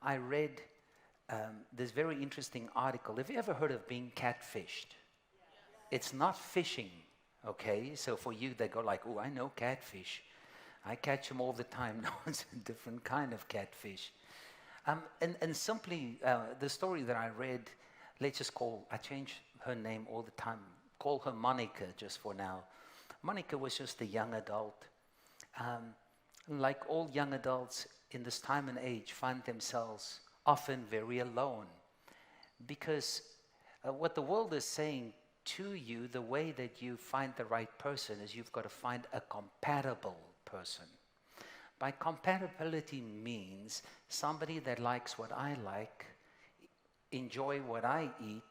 I read this very interesting article. Have you ever heard of being catfished? It's not fishing, okay? So for you, they go like, oh, I know catfish. I catch them all the time. No, it's a different kind of catfish. And simply, the story that I read, let's just I change her name all the time. Call her Monica just for now. Monica was just a young adult. Like all young adults in this time and age, find themselves often very alone. Because what the world is saying to you, the way that you find the right person is you've got to find a compatible person. By compatibility means somebody that likes what I like, enjoy what I eat,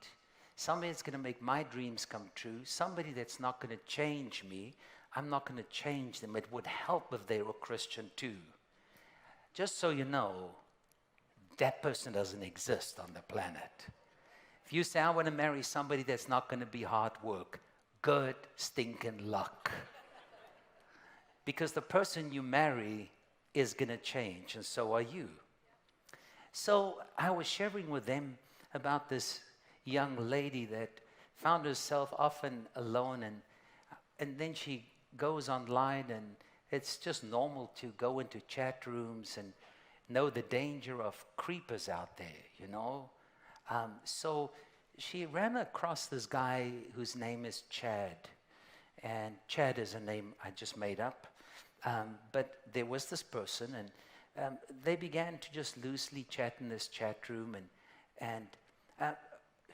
somebody that's going to make my dreams come true, somebody that's not going to change me. I'm not going to change them. It would help if they were Christian too. Just so you know, that person doesn't exist on the planet. If you say, I want to marry somebody that's not going to be hard work, good stinking luck. Because the person you marry is going to change, and so are you. So I was sharing with them about this young lady that found herself often alone, and then she goes online, and it's just normal to go into chat rooms and know the danger of creepers out there, you know. So she ran across this guy whose name is Chad. And Chad is a name I just made up. But there was this person, and they began to just loosely chat in this chat room. And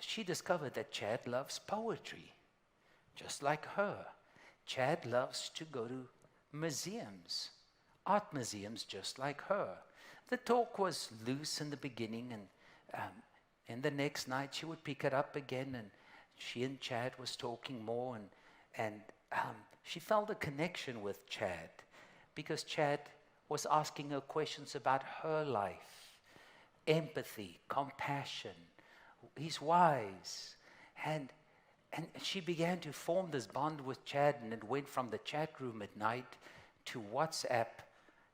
she discovered that Chad loves poetry, just like her. Chad loves to go to museums, art museums, just like her. The talk was loose in the beginning, and the next night she would pick it up again, and she and Chad was talking more, and she felt a connection with Chad because Chad was asking her questions about her life, empathy, compassion. He's wise, and she began to form this bond with Chad, and it went from the chat room at night to WhatsApp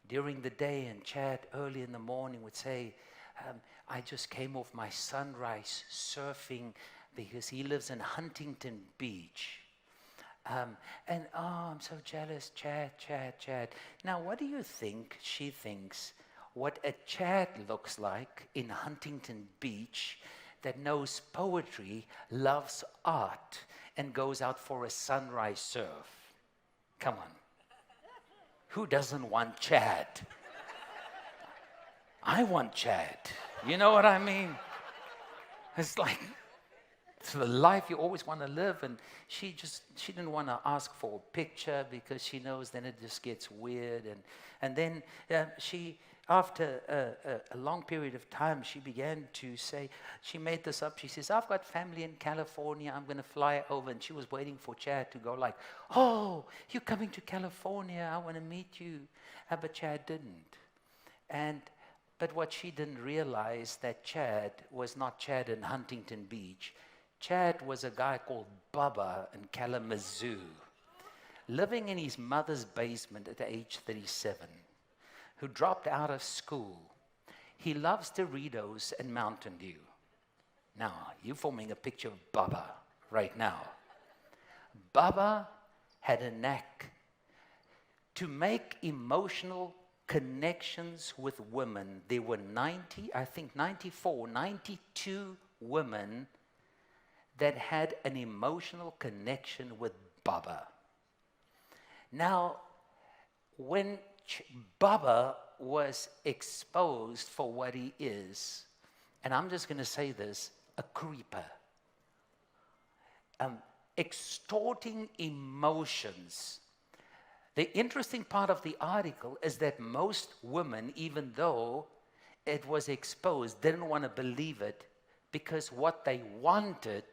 during the day. And Chad early in the morning would say, I just came off my sunrise surfing, because he lives in Huntington Beach. And I'm so jealous, Chad. Now, what do you think she thinks what a Chad looks like in Huntington Beach, that knows poetry, loves art, and goes out for a sunrise surf? Come on. Who doesn't want Chad? I want Chad. You know what I mean? It's like, it's the life you always want to live. And she didn't want to ask for a picture because she knows then it just gets weird. And then she, after a long period of time, she began to say, she made this up. She says, I've got family in California. I'm going to fly over. And she was waiting for Chad to go like, oh, you're coming to California. I want to meet you. But Chad didn't. But what she didn't realize, that Chad was not Chad in Huntington Beach. Chad was a guy called Bubba in Kalamazoo, living in his mother's basement at age 37, who dropped out of school. He loves Doritos and Mountain Dew. Now, you're forming a picture of Bubba right now. Bubba had a knack to make emotional connections with women. There were 92 women that had an emotional connection with Bubba. Now, when Bubba was exposed for what he is, and I'm just going to say this, a creeper, extorting emotions. The interesting part of the article is that most women, even though it was exposed, didn't want to believe it, because what they wanted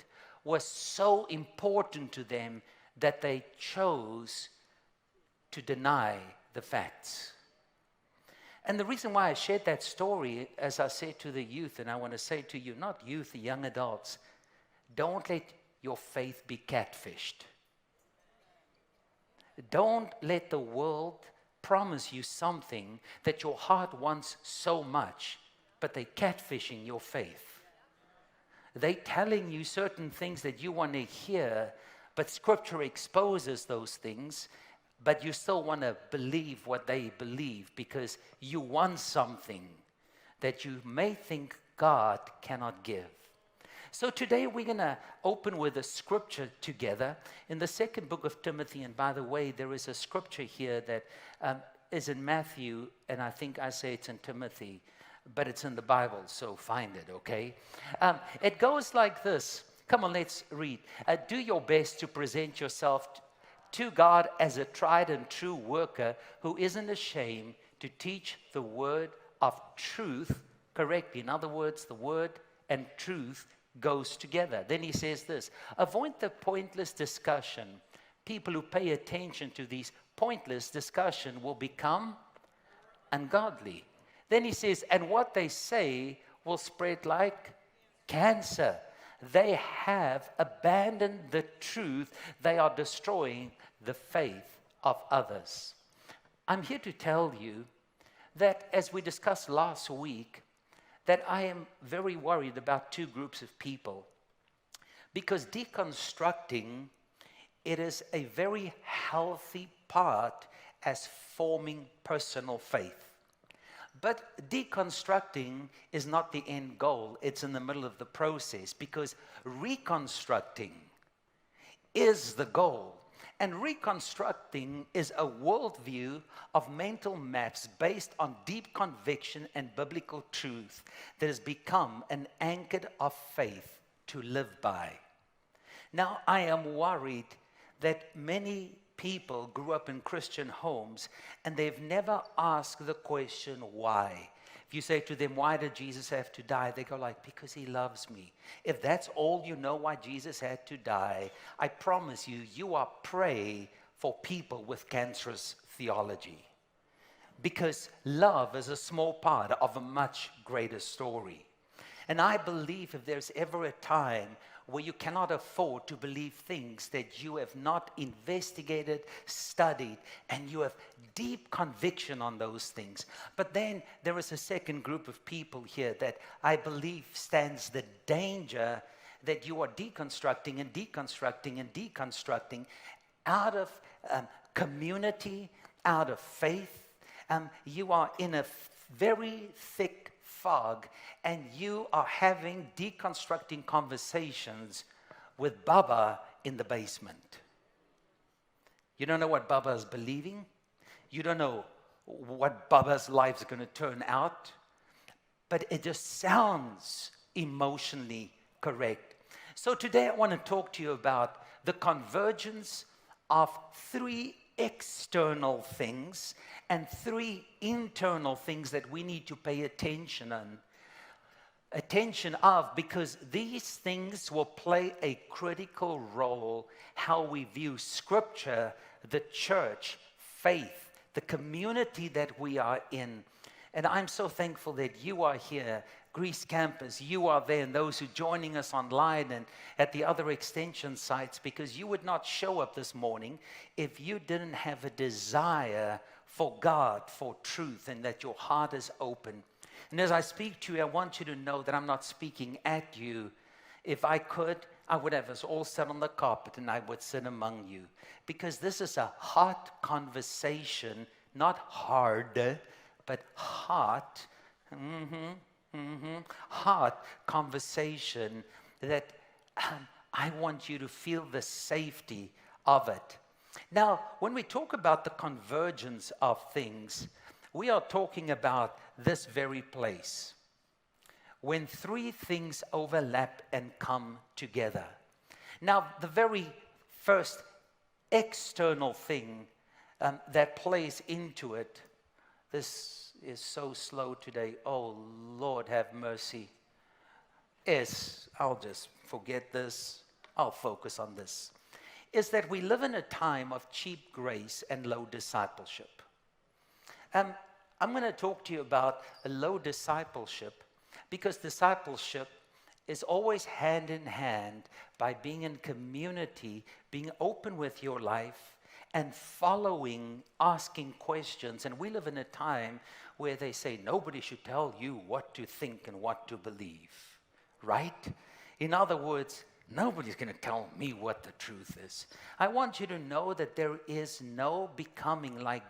was so important to them that they chose to deny the facts. And the reason why I shared that story, as I said to the youth, and I want to say to you, not youth, young adults, don't let your faith be catfished. Don't let the world promise you something that your heart wants so much, but they're catfishing your faith. They're telling you certain things that you want to hear, but Scripture exposes those things, but you still want to believe what they believe because you want something that you may think God cannot give. So today we're going to open with a scripture together in the second book of Timothy. And by the way, there is a scripture here that is in Matthew, and I think I say it's in Timothy, but it's in the Bible, so find it, okay? It goes like this. Come on, let's read. Do your best to present yourself to God as a tried and true worker who isn't ashamed to teach the word of truth correctly. In other words, the word and truth goes together. Then he says this: avoid the pointless discussion. People who pay attention to these pointless discussion will become ungodly. Then he says, and what they say will spread like cancer. They have abandoned the truth. They are destroying the faith of others. I'm here to tell you that, as we discussed last week, that I am very worried about two groups of people. Because deconstructing, it is a very healthy part as forming personal faith. But deconstructing is not the end goal. It's in the middle of the process, because reconstructing is the goal. And reconstructing is a worldview of mental maps based on deep conviction and biblical truth that has become an anchor of faith to live by. Now, I am worried that many people grew up in Christian homes and they've never asked the question, why? If you say to them, why did Jesus have to die? They go like, because he loves me. If that's all you know why Jesus had to die, I promise you, you are prey for people with cancerous theology. Because love is a small part of a much greater story. And I believe if there's ever a time where you cannot afford to believe things that you have not investigated, studied, and you have deep conviction on those things. But then there is a second group of people here that I believe stands the danger that you are deconstructing and deconstructing and deconstructing out of community, out of faith. You are in a very thick fog, and you are having deconstructing conversations with Baba in the basement. You don't know what Baba is believing. You don't know what Baba's life is going to turn out. But it just sounds emotionally correct. So today I want to talk to you about the convergence of three external things and three internal things that we need to pay attention of, because these things will play a critical role how we view Scripture, the church, faith, the community that we are in. And I'm so thankful that you are here, Greece Campus, you are there, and those who are joining us online and at the other extension sites, because you would not show up this morning if you didn't have a desire for God, for truth, and that your heart is open. And as I speak to you, I want you to know that I'm not speaking at you. If I could, I would have us all sit on the carpet and I would sit among you. Because this is a hot conversation, not hard, but hot, hot conversation that I want you to feel the safety of it. Now, when we talk about the convergence of things, we are talking about this very place. When three things overlap and come together. Now, the very first external thing that plays into it, this is so slow today. Oh, Lord, have mercy. I'll just forget this. I'll focus on this. Is that we live in a time of cheap grace and low discipleship. I'm going to talk to you about a low discipleship, because discipleship is always hand in hand by being in community, being open with your life, and following, asking questions. And we live in a time where they say nobody should tell you what to think and what to believe, right? In other words, nobody's going to tell me what the truth is. I want you to know that there is no becoming like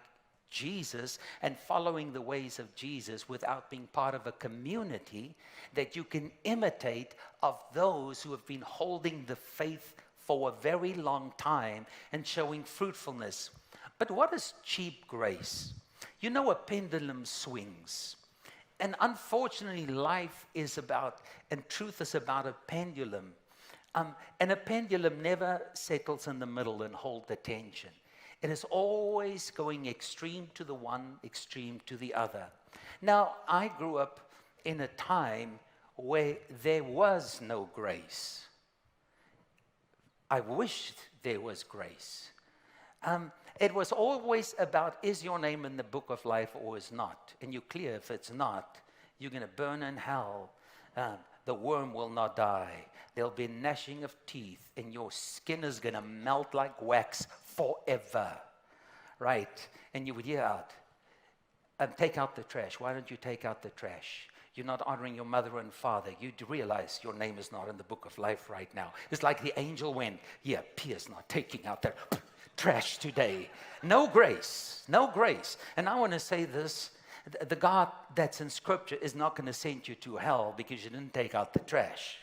Jesus and following the ways of Jesus without being part of a community that you can imitate of those who have been holding the faith for a very long time and showing fruitfulness. But what is cheap grace? You know, a pendulum swings. And unfortunately, life is about, and truth is about a pendulum. And a pendulum never settles in the middle and holds the tension. It is always going extreme to the one, extreme to the other. Now, I grew up in a time where there was no grace. I wished there was grace. It was always about, is your name in the book of life or is not? And you're clear, if it's not, you're going to burn in hell. The worm will not die. There'll be gnashing of teeth, and your skin is going to melt like wax forever. Right? And you would hear out, take out the trash. Why don't you take out the trash? You're not honoring your mother and father. You realize your name is not in the book of life right now. It's like the angel went, yeah, Pierre's not taking out the trash today. No grace. No grace. And I want to say this. The God that's in Scripture is not going to send you to hell because you didn't take out the trash.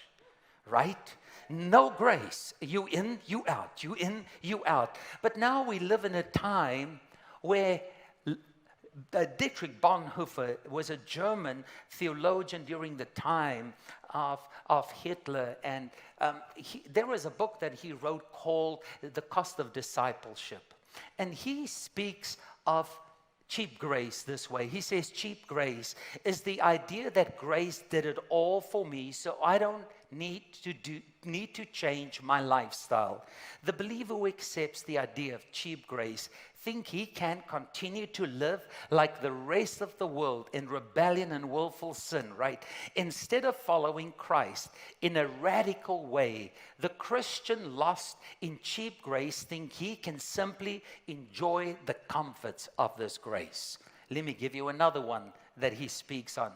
Right? No grace. You in, you out. You in, you out. But now we live in a time where Dietrich Bonhoeffer was a German theologian during the time of Hitler. And there was a book that he wrote called The Cost of Discipleship. And he speaks of cheap grace this way. He says cheap grace is the idea that grace did it all for me, so I don't need to change my lifestyle. The believer who accepts the idea of cheap grace think he can continue to live like the rest of the world in rebellion and willful sin, right? Instead of following Christ in a radical way, the Christian lost in cheap grace think he can simply enjoy the comforts of this grace. Let me give you another one that he speaks on.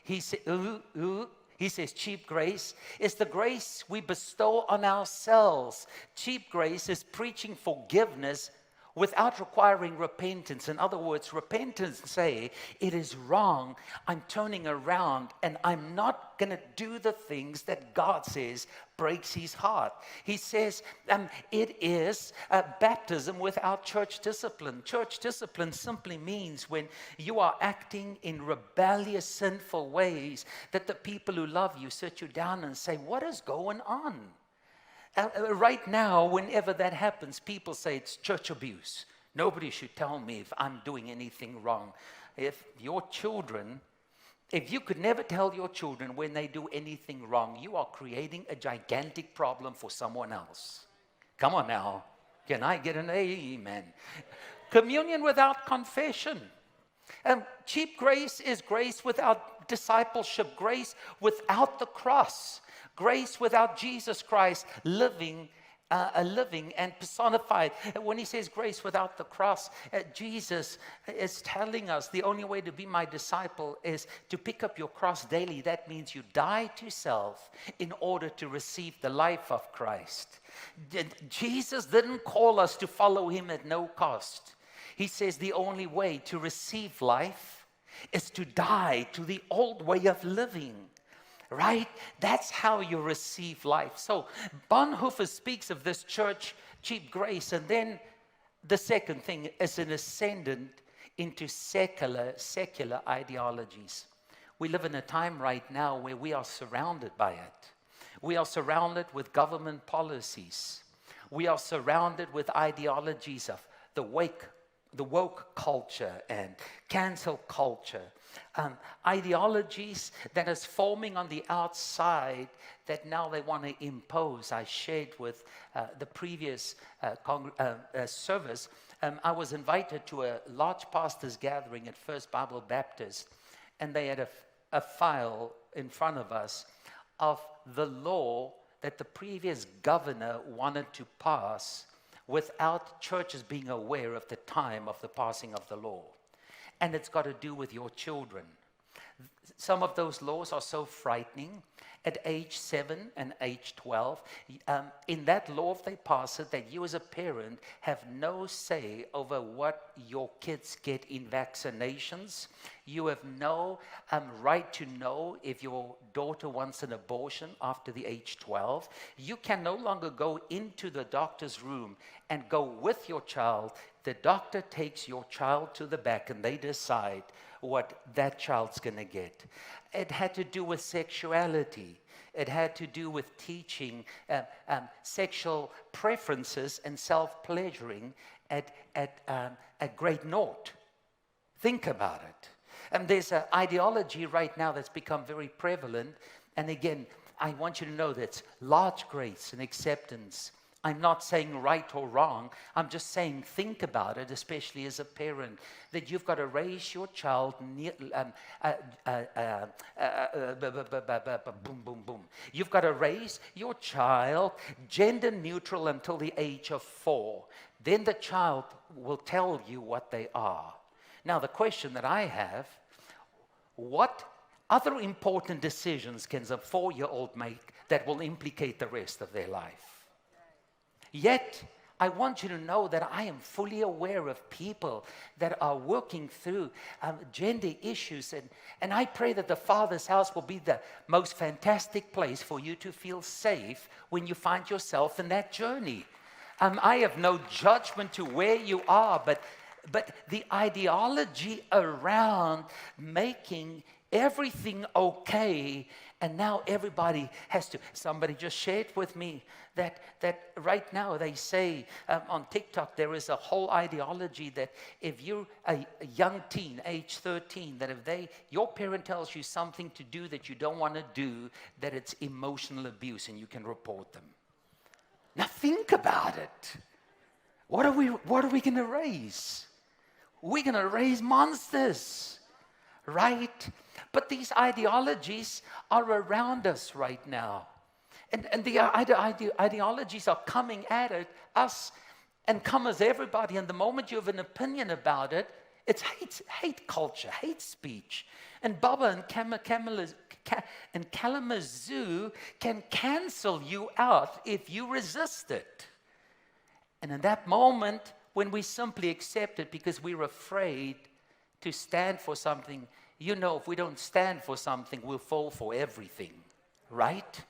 He says cheap grace is the grace we bestow on ourselves. Cheap grace is preaching forgiveness without requiring repentance. In other words, repentance say, it is wrong, I'm turning around, and I'm not going to do the things that God says breaks his heart. He says it is baptism without church discipline. Church discipline simply means when you are acting in rebellious, sinful ways, that the people who love you sit you down and say, what is going on? Right now, whenever that happens, people say it's church abuse. Nobody should tell me if I'm doing anything wrong. If your children, if you could never tell your children when they do anything wrong, you are creating a gigantic problem for someone else. Come on now. Can I get an amen? Communion without confession. Cheap grace is grace without discipleship, grace without the cross. Grace without Jesus Christ living and personified. When he says grace without the cross, Jesus is telling us the only way to be my disciple is to pick up your cross daily. That means you die to self in order to receive the life of Christ. Jesus didn't call us to follow him at no cost. He says the only way to receive life is to die to the old way of living. Right? That's how you receive life. So Bonhoeffer speaks of this church cheap grace. And then the second thing is an ascendant into secular ideologies. We live in a time right now where we are surrounded by it. We are surrounded with government policies. We are surrounded with ideologies of the woke culture and cancel culture. Ideologies that is forming on the outside that now they want to impose. I shared with the previous service. I was invited to a large pastors gathering at First Bible Baptist, and they had a file in front of us of the law that the previous governor wanted to pass without churches being aware of the time of the passing of the law. And it's got to do with your children. Some of those laws are so frightening. At age 7 and age 12, in that law, if they pass it, that you as a parent have no say over what your kids get in vaccinations. You have no right to know if your daughter wants an abortion after the age 12. You can no longer go into the doctor's room and go with your child. The doctor takes your child to the back and they decide what that child's going to get. It had to do with sexuality. It had to do with teaching sexual preferences and self-pleasuring at grade naught. Think about it. And there's an ideology right now that's become very prevalent. And again, I want you to know that large grace and acceptance. I'm not saying right or wrong. I'm just saying think about it, especially as a parent, that you've got to raise your child boom, boom, boom. You've got to raise your child gender neutral until the age of 4. Then the child will tell you what they are. Now, the question that I have, what other important decisions can a 4-year-old make that will implicate the rest of their life? Yet, I want you to know that I am fully aware of people that are working through gender issues. And I pray that the Father's house will be the most fantastic place for you to feel safe when you find yourself in that journey. I have no judgment to where you are, but the ideology around making everything okay, and now everybody has to. Somebody just shared with me that right now they say on TikTok there is a whole ideology that if you're a young teen, age 13, that if your parent tells you something to do that you don't want to do, that it's emotional abuse and you can report them. Now think about it. What are we going to raise? We're going to raise monsters, right? But these ideologies are around us right now. And the ideologies are coming at us and come as everybody. And the moment you have an opinion about it, it's hate culture, hate speech. And Baba and Kalamazoo can cancel you out if you resist it. And in that moment, when we simply accept it because we're afraid to stand for something, you know, if we don't stand for something, we'll fall for everything, right?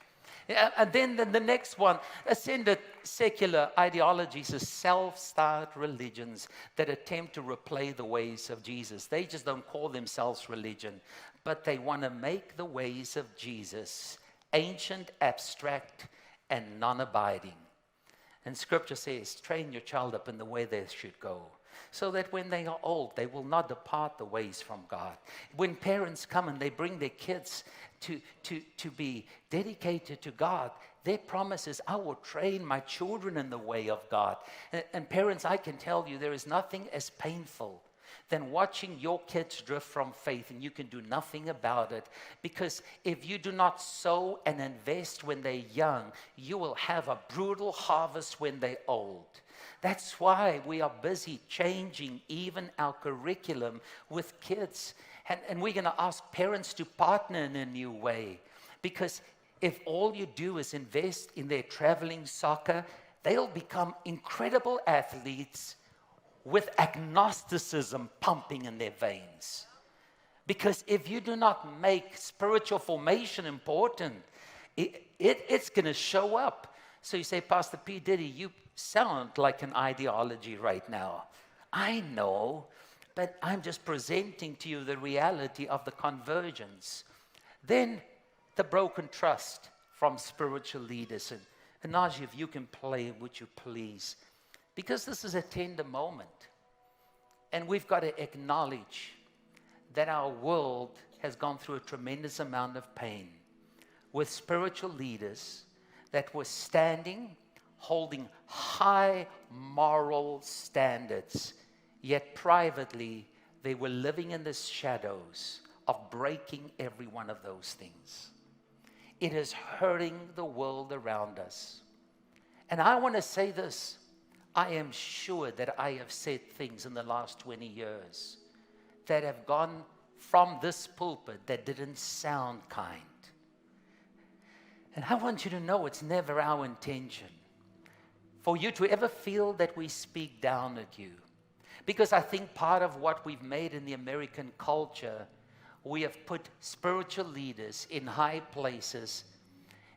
And then the next one, ascended secular ideologies are self-styled religions that attempt to replay the ways of Jesus. They just don't call themselves religion, but they want to make the ways of Jesus ancient, abstract, and non-abiding. And Scripture says, train your child up in the way they should go, so that when they are old, they will not depart the ways from God. When parents come and they bring their kids to be dedicated to God, their promise is, I will train my children in the way of God. And parents, I can tell you, there is nothing as painful than watching your kids drift from faith and you can do nothing about it. Because if you do not sow and invest when they're young, you will have a brutal harvest when they're old. That's why we are busy changing even our curriculum with kids. And we're going to ask parents to partner in a new way. Because if all you do is invest in their traveling soccer, they'll become incredible athletes with agnosticism pumping in their veins. Because if you do not make spiritual formation important, it's going to show up. So you say, Pastor P. Diddy, you sound like an ideology right now. I know, but I'm just presenting to you the reality of the convergence. Then the broken trust from spiritual leaders. And Najee, if you can play, would you please? Because this is a tender moment. And we've got to acknowledge that our world has gone through a tremendous amount of pain with spiritual leaders that were standing, holding high moral standards, yet privately they were living in the shadows of breaking every one of those things. It is hurting the world around us. And I want to say this, I am sure that I have said things in the last 20 years that have gone from this pulpit that didn't sound kind. And I want you to know it's never our intention for you to ever feel that we speak down at you. Because I think part of what we've made in the American culture, we have put spiritual leaders in high places,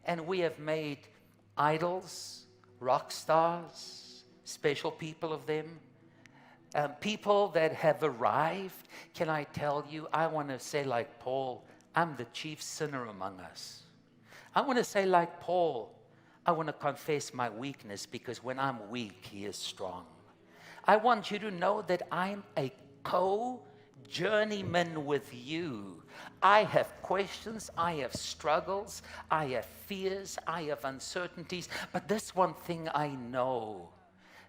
and we have made idols, rock stars, special people of them, people that have arrived. Can I tell you, I want to say like Paul, I'm the chief sinner among us. I want to say like Paul, I want to confess my weakness, because when I'm weak, he is strong. I want you to know that I'm a co-journeyman with you. I have questions, I have struggles, I have fears, I have uncertainties. But this one thing I know,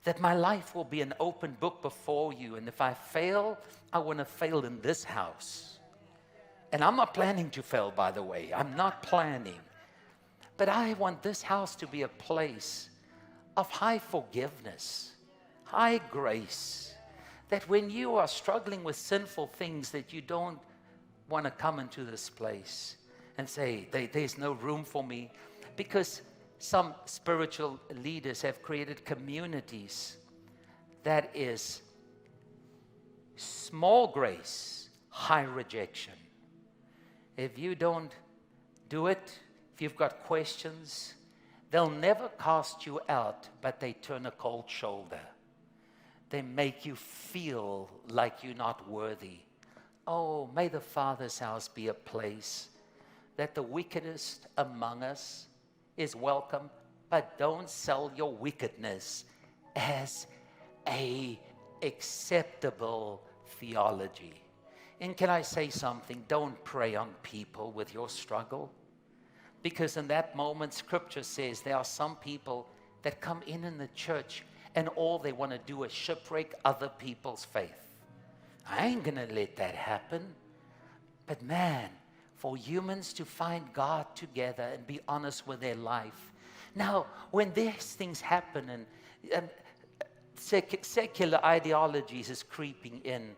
that my life will be an open book before you. And if I fail, I want to fail in this house. And I'm not planning to fail, by the way. I'm not planning. But I want this house to be a place of high forgiveness, high grace, that when you are struggling with sinful things, that you don't want to come into this place and say, there's no room for me. Because some spiritual leaders have created communities that is small grace, high rejection. If you don't do it, if you've got questions, they'll never cast you out, but they turn a cold shoulder. They make you feel like you're not worthy. Oh, may the Father's house be a place that the wickedest among us is welcome, but don't sell your wickedness as a acceptable theology. And can I say something? Don't prey on people with your struggle. Because in that moment, Scripture says there are some people that come in the church and all they want to do is shipwreck other people's faith. I ain't going to let that happen. But man, for humans to find God together and be honest with their life. Now, when these things happen and secular ideologies is creeping in,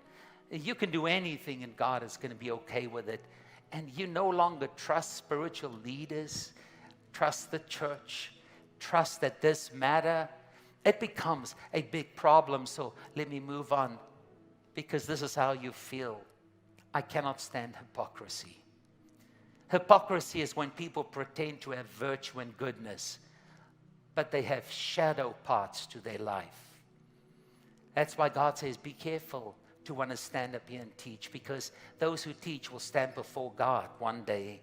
you can do anything and God is going to be okay with it. And you no longer trust spiritual leaders, trust the church, trust that this matter, it becomes a big problem. So let me move on, because this is how you feel. I cannot stand hypocrisy. Hypocrisy is when people pretend to have virtue and goodness, but they have shadow parts to their life. That's why God says, be careful to want to stand up here and teach, because those who teach will stand before God one day,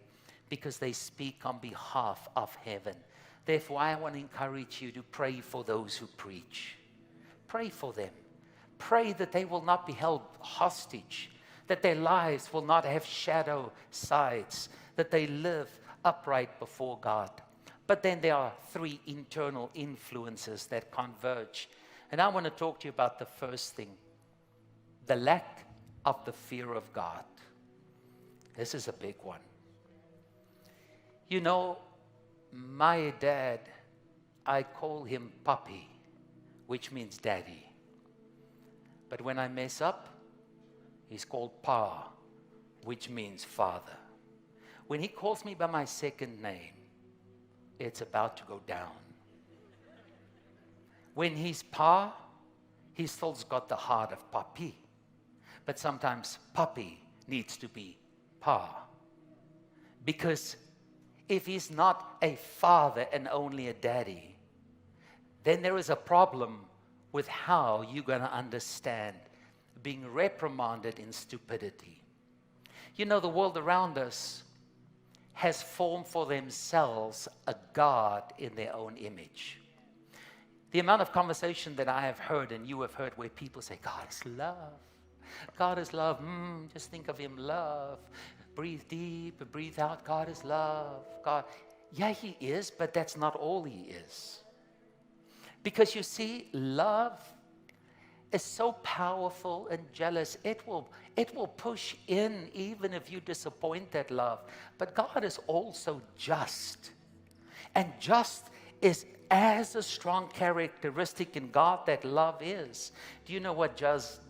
because they speak on behalf of heaven. Therefore, I want to encourage you to pray for those who preach. Pray for them. Pray that they will not be held hostage, that their lives will not have shadow sides, that they live upright before God. But then there are three internal influences that converge. And I want to talk to you about the first thing. The lack of the fear of God. This is a big one. You know, my dad, I call him Papi, which means daddy. But when I mess up, he's called Pa, which means father. When he calls me by my second name, it's about to go down. When he's Pa, he still's got the heart of Papi. But sometimes Papi needs to be Pa. Because if he's not a father and only a daddy, then there is a problem with how you're going to understand being reprimanded in stupidity. You know, the world around us has formed for themselves a God in their own image. The amount of conversation that I have heard and you have heard where people say, God is love. God is love. Just think of him, love. Breathe deep and breathe out. God is love. God. Yeah, he is, but that's not all he is. Because you see, love is so powerful and jealous. It will push in even if you disappoint that love. But God is also just. And just is as a strong characteristic in God that love is. Do you know what just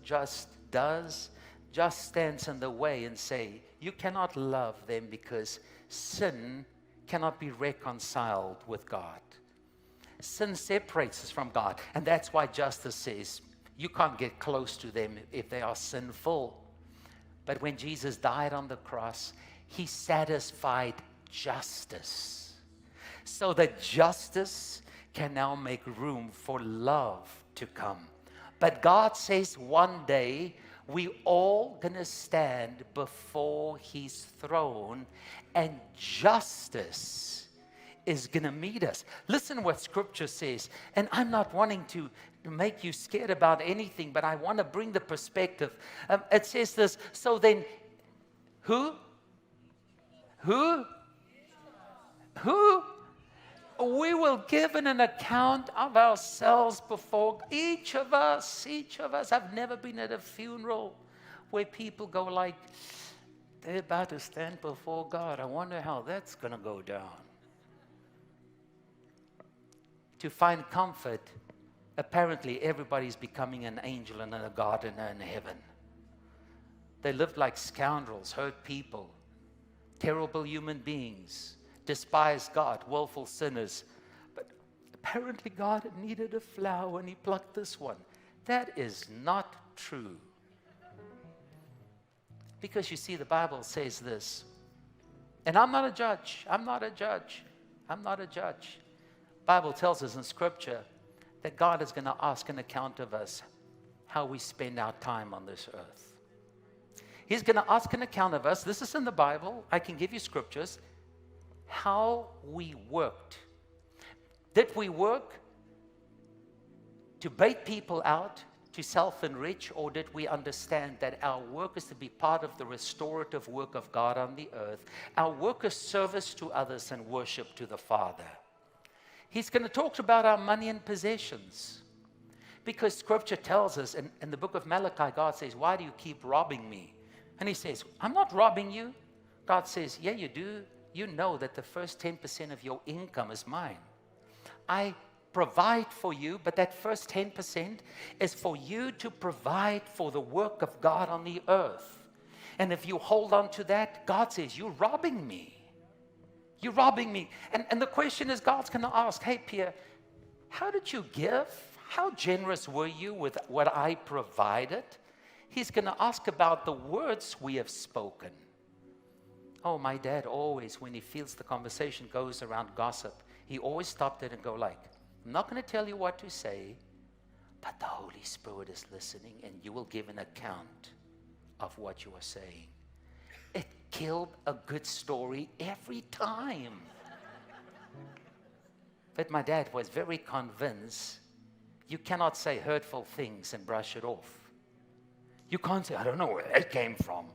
does? Just stands in the way and say, you cannot love them because sin cannot be reconciled with God. Sin separates us from God. And that's why justice says you can't get close to them if they are sinful. But when Jesus died on the cross, he satisfied justice. So that justice can now make room for love to come. But God says one day we all gonna stand before his throne and justice is gonna meet us. Listen what scripture says. And I'm not wanting to make you scared about anything, but I want to bring the perspective. It says this, so then who? We will give an account of ourselves before each of us. I've never been at a funeral where people go like, they're about to stand before God. I wonder how that's going to go down. To find comfort, apparently everybody's becoming an angel in a garden in heaven. They lived like scoundrels, hurt people, terrible human beings, despised God, willful sinners. But apparently God needed a flower and he plucked this one. That is not true. Because you see, the Bible says this, and I'm not a judge. Bible tells us in Scripture that God is going to ask an account of us how we spend our time on this earth. He's going to ask an account of us. This is in the Bible. I can give you scriptures. How we worked. Did we work to bait people out, to self-enrich, or did we understand that our work is to be part of the restorative work of God on the earth? Our work is service to others and worship to the Father. He's going to talk about our money and possessions. Because Scripture tells us, in the book of Malachi, God says, why do you keep robbing me? And he says, I'm not robbing you. God says, yeah, you do. You know that the first 10% of your income is mine. I provide for you, but that first 10% is for you to provide for the work of God on the earth. And if you hold on to that, God says, you're robbing me. You're robbing me. And the question is, God's going to ask, hey, Pierre, how did you give? How generous were you with what I provided? He's going to ask about the words we have spoken. Oh, my dad always, when he feels the conversation goes around gossip, he always stopped it and go like, I'm not going to tell you what to say, but the Holy Spirit is listening and you will give an account of what you are saying. It killed a good story every time. But my dad was very convinced you cannot say hurtful things and brush it off. You can't say, I don't know where that came from.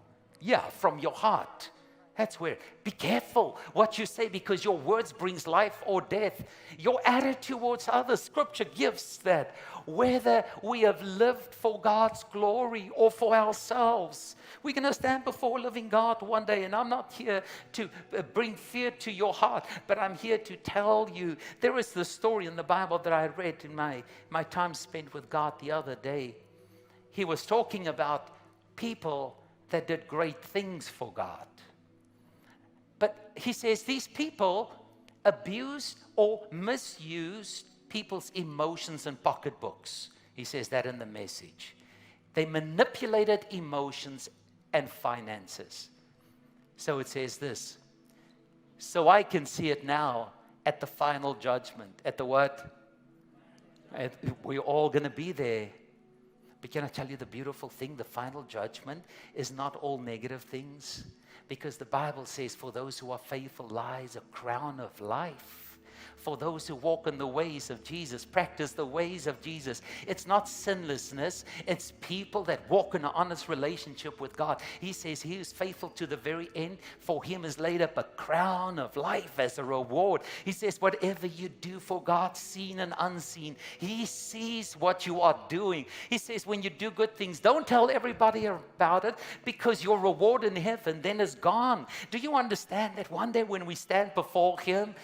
Yeah, from your heart. That's where. Be careful what you say, because your words brings life or death. Your attitude towards others, Scripture gives that. Whether we have lived for God's glory or for ourselves. We're going to stand before a living God one day, and I'm not here to bring fear to your heart, but I'm here to tell you, there is the story in the Bible that I read in my time spent with God the other day. He was talking about people that did great things for God. But he says these people abused or misused people's emotions and pocketbooks. He says that in the Message. They manipulated emotions and finances. So it says this. So I can see it now at the final judgment. At the what? We're all going to be there. But can I tell you the beautiful thing? The final judgment is not all negative things. Because the Bible says, for those who are faithful lies a crown of life. For those who walk in the ways of Jesus, practice the ways of Jesus. It's not sinlessness. It's people that walk in an honest relationship with God. He says he is faithful to the very end. For him is laid up a crown of life as a reward. He says whatever you do for God, seen and unseen, he sees what you are doing. He says when you do good things, don't tell everybody about it, because your reward in heaven then is gone. Do you understand that one day when we stand before him,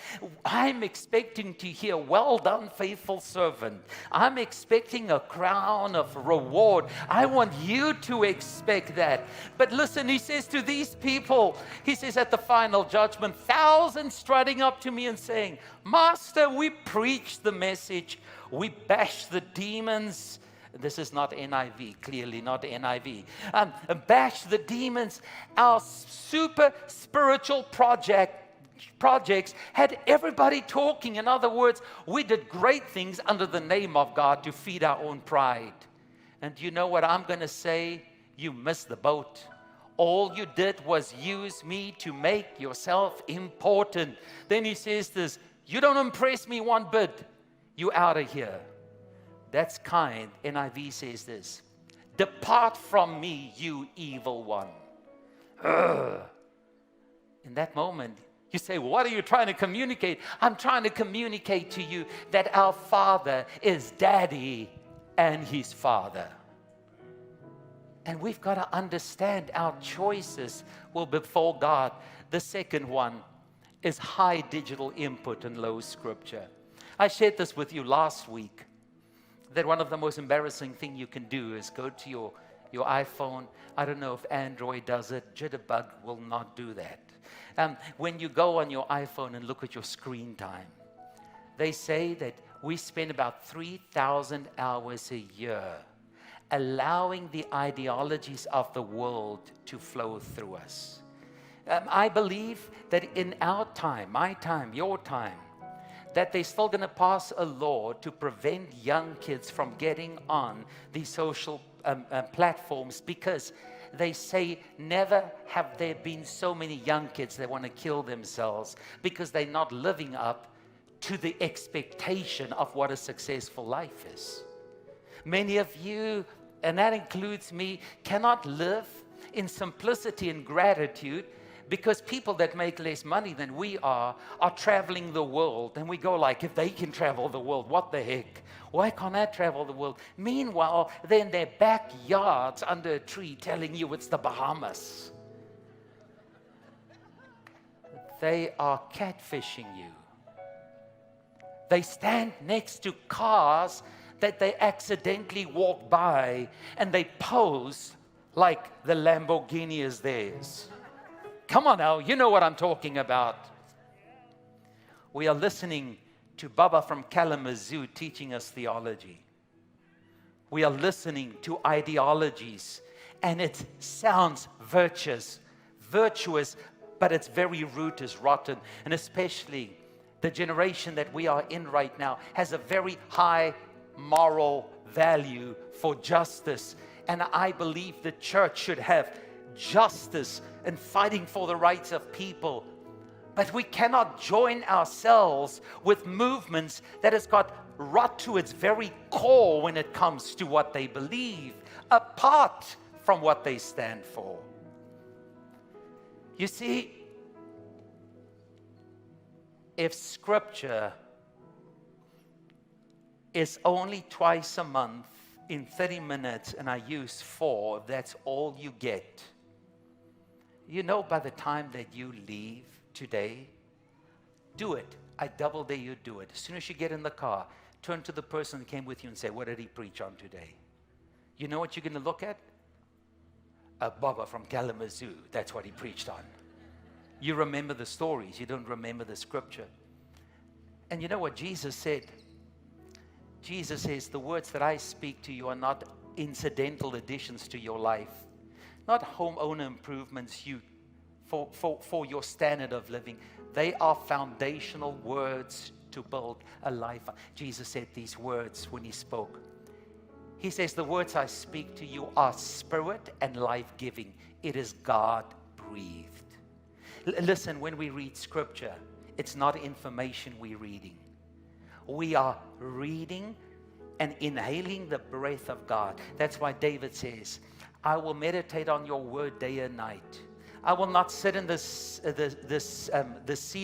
I'm expecting expecting to hear, well done, faithful servant. I'm expecting a crown of reward. I want you to expect that. But listen, he says to these people, he says at the final judgment, thousands strutting up to me and saying, Master, we preached the message. We bashed the demons. This is not NIV, clearly not NIV. Bash the demons. Our super spiritual projects had everybody talking. In other words, we did great things under the name of God to feed our own pride. And you know what I'm going to say? You missed the boat. All you did was use me to make yourself important. Then he says this, you don't impress me one bit. You out of here. That's kind. NIV says this. Depart from me, you evil one. Ugh. In that moment, you say, what are you trying to communicate? I'm trying to communicate to you that our Father is Daddy and His Father. And we've got to understand our choices will be before God. The second one is high digital input and low Scripture. I shared this with you last week. That one of the most embarrassing things you can do is go to your iPhone. I don't know if Android does it. Jitterbug will not do that. When you go on your iPhone and look at your screen time, they say that we spend about 3,000 hours a year allowing the ideologies of the world to flow through us. I believe that in our time, my time, your time, that they're still going to pass a law to prevent young kids from getting on these social platforms, because they say never have there been so many young kids that want to kill themselves because they're not living up to the expectation of what a successful life is. Many of you, and that includes me, cannot live in simplicity and gratitude because people that make less money than we are traveling the world. And we go like, if they can travel the world, what the heck? Why can't I travel the world? Meanwhile, they're in their backyards under a tree telling you it's the Bahamas. They are catfishing you. They stand next to cars that they accidentally walk by and they pose like the Lamborghini is theirs. Come on now, you know what I'm talking about. We are listening to Baba from Kalamazoo teaching us theology. We are listening to ideologies, and it sounds virtuous, but its very root is rotten. And especially the generation that we are in right now has a very high moral value for justice. And I believe the church should have justice and fighting for the rights of people. But we cannot join ourselves with movements that has got rot to its very core when it comes to what they believe, apart from what they stand for. You see, if Scripture is only twice a month in 30 minutes and I use 4, that's all you get. You know, by the time that you leave today, do it. I double dare you do it. As soon as you get in the car, turn to the person that came with you and say, what did he preach on today? You know what you're going to look at? A Baba from Kalamazoo. That's what he preached on. You remember the stories. You don't remember the Scripture. And you know what Jesus said? Jesus says, the words that I speak to you are not incidental additions to your life. Not homeowner improvements for your standard of living. They are foundational words to build a life. Jesus said these words when he spoke. He says, the words I speak to you are spirit and life-giving. It is God-breathed. Listen, when we read Scripture, it's not information we're reading. We are reading and inhaling the breath of God. That's why David says, I will meditate on your word day and night. I will not sit in the seat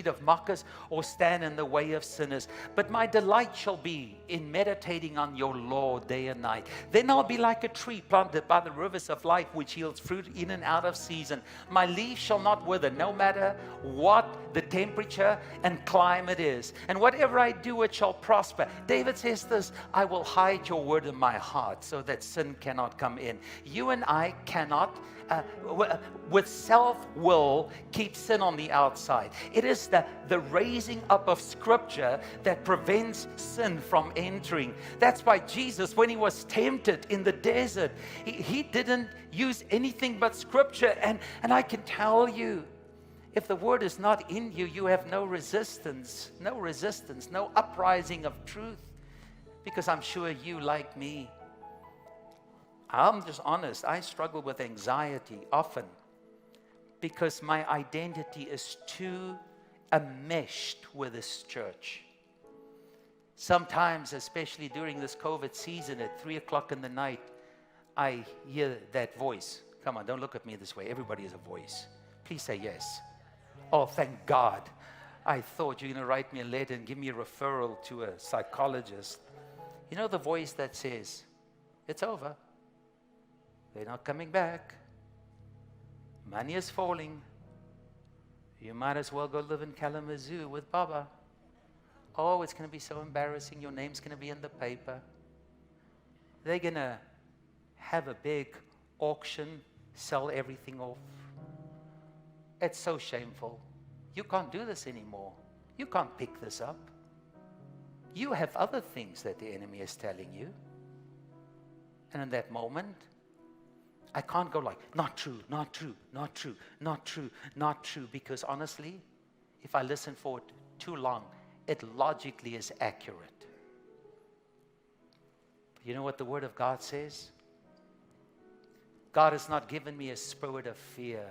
of mockers or stand in the way of sinners. But my delight shall be in meditating on your law day and night. Then I'll be like a tree planted by the rivers of life, which yields fruit in and out of season. My leaf shall not wither, no matter what the temperature and climate is. And whatever I do, it shall prosper. David says this, I will hide your word in my heart so that sin cannot come in. You and I cannot with self-will keep sin on the outside. It is the raising up of Scripture that prevents sin from entering. That's why Jesus, when he was tempted in the desert, he didn't use anything but Scripture. And I can tell you, if the word is not in you, you have no resistance, no uprising of truth. Because I'm sure you, like me, I'm just honest, I struggle with anxiety often because my identity is too enmeshed with this church. Sometimes, especially during this COVID season at 3 o'clock in the night, I hear that voice. Come on, don't look at me this way. Everybody has a voice. Please say yes. Oh, thank God. I thought you were going to write me a letter and give me a referral to a psychologist. You know the voice that says, it's over. They're not coming back. Money is falling. You might as well go live in Kalamazoo with Baba. Oh, it's going to be so embarrassing. Your name's going to be in the paper. They're going to have a big auction, sell everything off. It's so shameful. You can't do this anymore. You can't pick this up. You have other things that the enemy is telling you. And in that moment, I can't go like, not true, not true, not true, not true, not true. Because honestly, if I listen for it too long, it logically is accurate. But you know what the Word of God says? God has not given me a spirit of fear,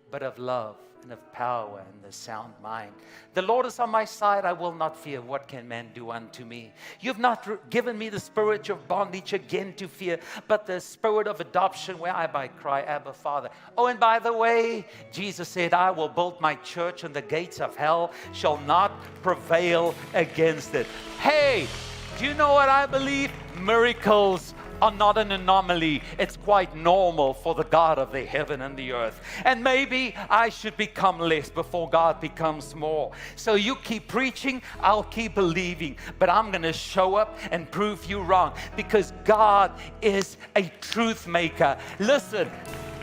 but of love and of power and the sound mind. The Lord is on my side. I will not fear. What can man do unto me? You've not given me the spirit of bondage again to fear, but the spirit of adoption where I might cry, Abba, Father. Oh, and by the way, Jesus said, I will build my church and the gates of hell shall not prevail against it. Hey, do you know what I believe? Miracles are not an anomaly. It's quite normal for the God of the heaven and the earth. And maybe I should become less before God becomes more. So you keep preaching, I'll keep believing. But I'm going to show up and prove you wrong. Because God is a truth maker. Listen,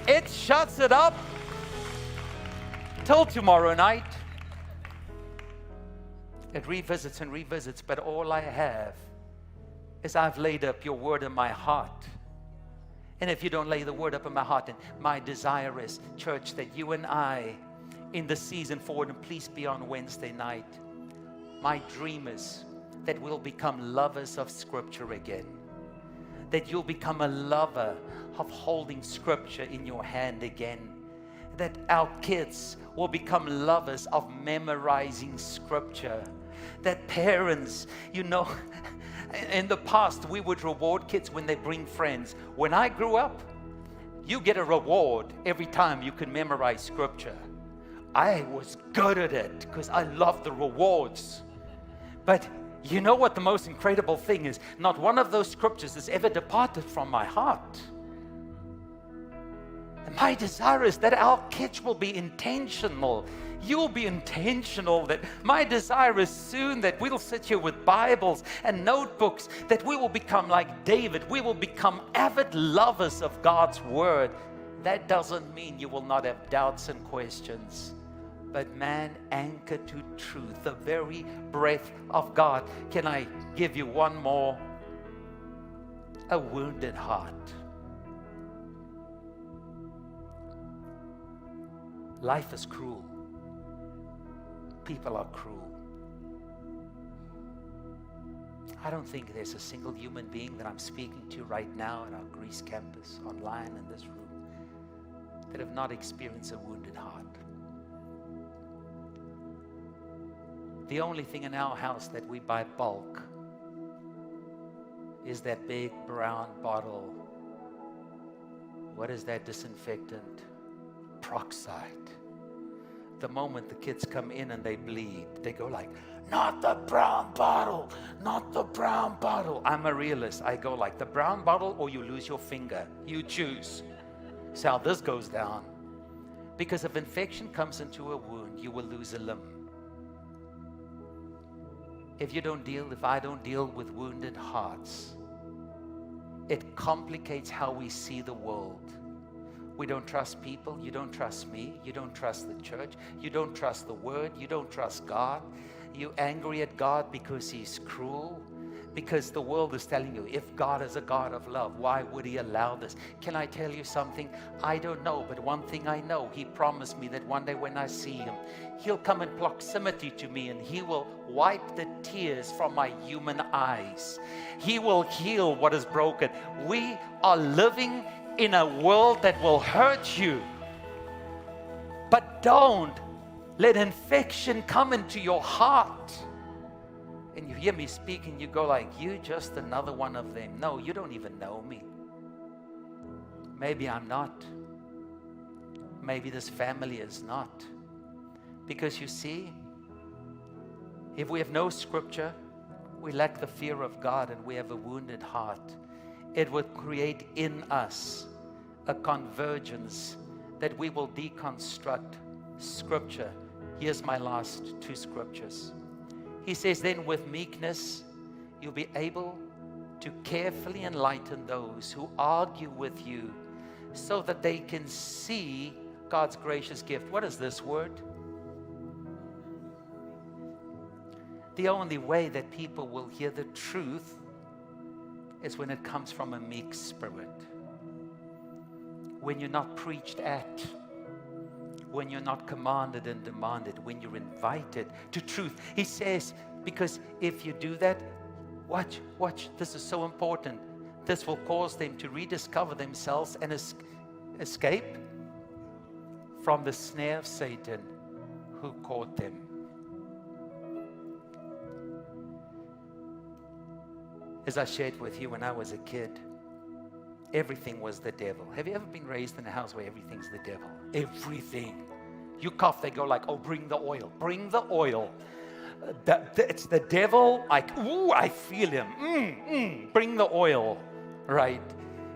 it shuts it up till tomorrow night. It revisits and revisits. But all I have is I've laid up your word in my heart. And if you don't lay the word up in my heart, and my desire is, church, that you and I, in the season forward, and please be on Wednesday night, my dream is that we'll become lovers of Scripture again. That you'll become a lover of holding Scripture in your hand again. That our kids will become lovers of memorizing Scripture. That parents, you know, in the past, we would reward kids when they bring friends. When I grew up, you get a reward every time you can memorize Scripture. I was good at it because I loved the rewards. But you know what the most incredible thing is? Not one of those scriptures has ever departed from my heart. And my desire is that our kids will be intentional. You'll be intentional. That my desire is soon that we'll sit here with Bibles and notebooks, that we will become like David. We will become avid lovers of God's Word. That doesn't mean you will not have doubts and questions. But man, anchored to truth, the very breath of God. Can I give you one more? A wounded heart. Life is cruel. People are cruel. I don't think there's a single human being that I'm speaking to right now in our Greece campus, online in this room, that have not experienced a wounded heart. The only thing in our house that we buy bulk is that big brown bottle. What is that disinfectant? peroxide. The moment the kids come in and they bleed, they go like, not the brown bottle, not the brown bottle. I'm a realist. I go like, the brown bottle or you lose your finger. You choose. So how this goes down. Because if infection comes into a wound, you will lose a limb. If I don't deal with wounded hearts, it complicates how we see the world. We don't trust people. You don't trust me. You don't trust the church. You don't trust the word. You don't trust God. You're angry at God because he's cruel. Because the world is telling you, if God is a God of love, why would he allow this? Can I tell you something? I don't know, but one thing I know, he promised me that one day when I see him, he'll come in proximity to me and he will wipe the tears from my human eyes. He will heal what is broken. We are living in a world that will hurt you. But don't let infection come into your heart. And you hear me speaking, you go like, you just another one of them. No, you don't even know me. Maybe I'm not. Maybe this family is not. Because you see, if we have no scripture, we lack the fear of God and we have a wounded heart, it would create in us a convergence that we will deconstruct scripture. Here's my last two scriptures. He says, then with meekness, you'll be able to carefully enlighten those who argue with you so that they can see God's gracious gift. What is this word? The only way that people will hear the truth is when it comes from a meek spirit. When you're not preached at, when you're not commanded and demanded, when you're invited to truth. He says, because if you do that, watch, this is so important. This will cause them to rediscover themselves and escape from the snare of Satan who caught them. As I shared with you when I was a kid, everything was the devil. Have you ever been raised in a house where everything's the devil? Everything. You cough, they go like, oh, bring the oil. Bring the oil. It's the devil. Like, ooh, I feel him. Bring the oil. Right?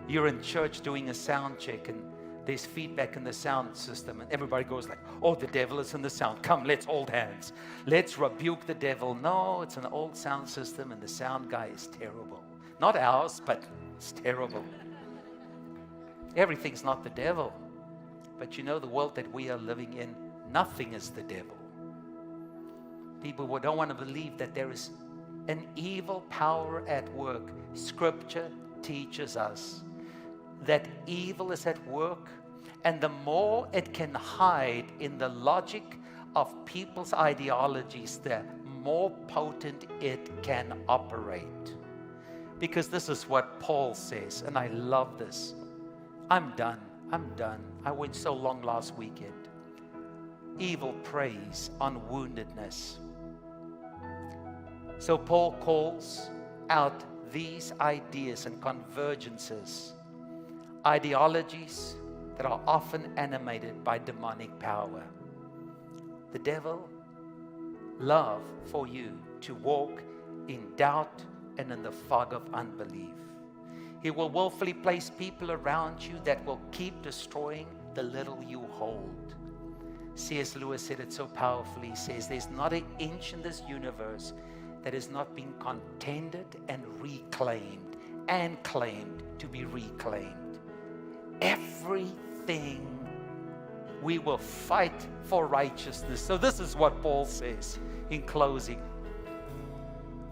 You're in church doing a sound check and there's feedback in the sound system and everybody goes like, oh, the devil is in the sound. Come, let's hold hands. Let's rebuke the devil. No, it's an old sound system and the sound guy is terrible. Not ours, but it's terrible. Everything's not the devil. But you know, the world that we are living in, nothing is the devil. People who don't want to believe that there is an evil power at work. Scripture teaches us that evil is at work, and the more it can hide in the logic of people's ideologies, the more potent it can operate. Because this is what Paul says, and I love this. I'm done. I went so long last weekend. Evil preys on woundedness. So Paul calls out these ideas and convergences, ideologies that are often animated by demonic power. The devil loves for you to walk in doubt and in the fog of unbelief. He will willfully place people around you that will keep destroying the little you hold. C.S. Lewis said it so powerfully. He says, there's not an inch in this universe that has not been contended and reclaimed and claimed to be reclaimed. Everything we will fight for righteousness. So this is what Paul says in closing.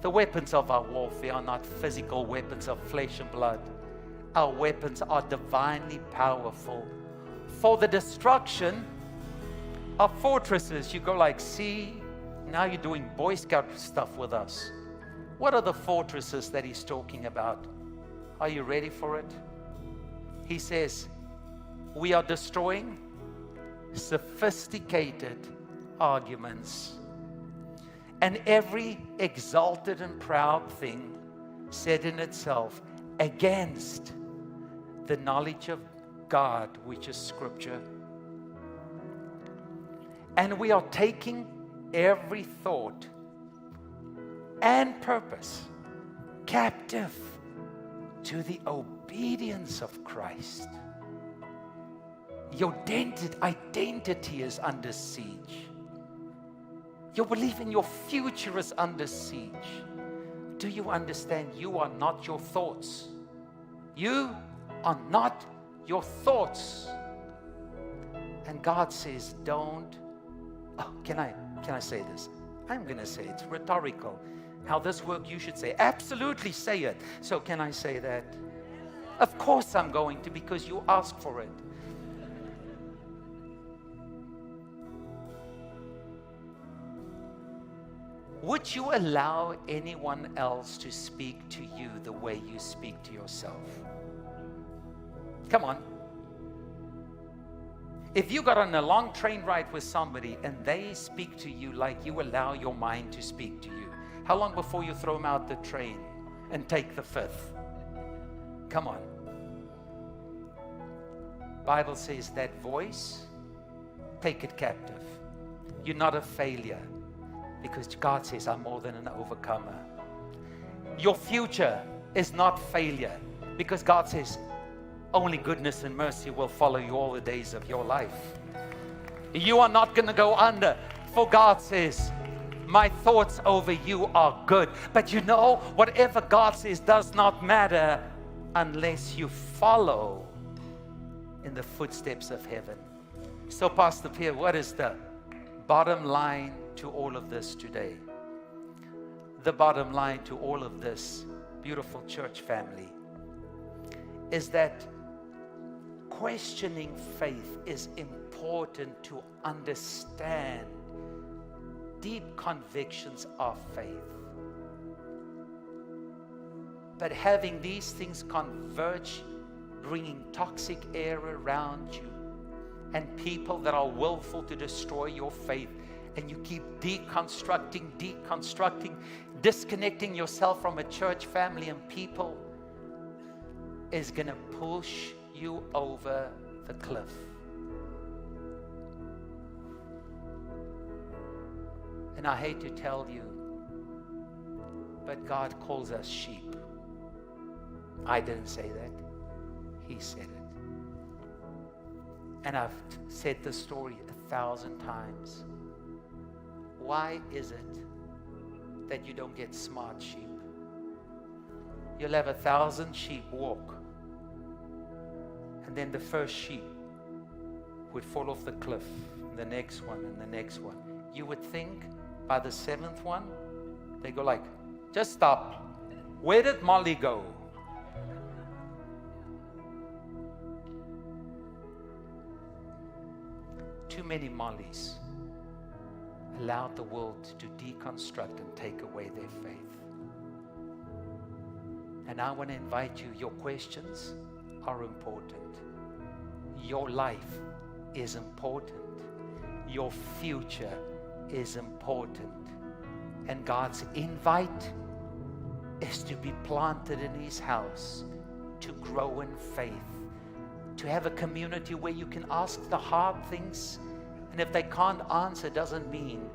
The weapons of our warfare are not physical weapons of flesh and blood. Our weapons are divinely powerful for the destruction of fortresses. You go like, see, now you're doing Boy Scout stuff with us. What are the fortresses that he's talking about? Are you ready for it? He says, we are destroying sophisticated arguments and every exalted and proud thing set in itself against the knowledge of God, which is Scripture. And we are taking every thought and purpose captive to the obedience of Christ. Your identity is under siege. Your belief in your future is under siege. Do you understand? You are not your thoughts. You are not your thoughts. And God says, don't. Oh, can I say this? I'm going to say it's rhetorical. How this works, you should say, absolutely say it. So can I say that? Of course I'm going to, because you asked for it. Would you allow anyone else to speak to you the way you speak to yourself? Come on. If you got on a long train ride with somebody and they speak to you like you allow your mind to speak to you, how long before you throw them out the train and take the fifth? Come on. Bible says that voice, take it captive. You're not a failure, because God says, I'm more than an overcomer. Your future is not failure, because God says, only goodness and mercy will follow you all the days of your life. You are not going to go under, for God says, my thoughts over you are good. But you know, whatever God says does not matter unless you follow in the footsteps of heaven. So, Pastor Pierre, what is the bottom line to all of this today? The bottom line to all of this, beautiful church family, is that questioning faith is important to understand deep convictions of faith. But having these things converge, bringing toxic air around you and people that are willful to destroy your faith, and you keep deconstructing, disconnecting yourself from a church family and people, is going to push you over the cliff. And I hate to tell you, but God calls us sheep. I didn't say that. He said it. And I've said this story 1,000 times. Why is it that you don't get smart sheep? You'll have 1,000 sheep walk, and then the first sheep would fall off the cliff, and the next one, and the next one. You would think by the 7th one, they go like, just stop. Where did Molly go? Too many Mollys allowed the world to deconstruct and take away their faith. And I want to invite you, your questions are important. Your life is important. Your future is important. And God's invite is to be planted in His house, to grow in faith, to have a community where you can ask the hard things. And if they can't answer, doesn't mean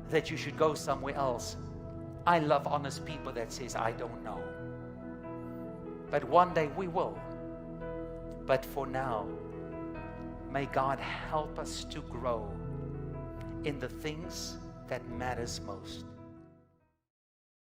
that you should go somewhere else. I love honest people that says, I don't know. But one day we will. But for now, may God help us to grow in the things that matters most.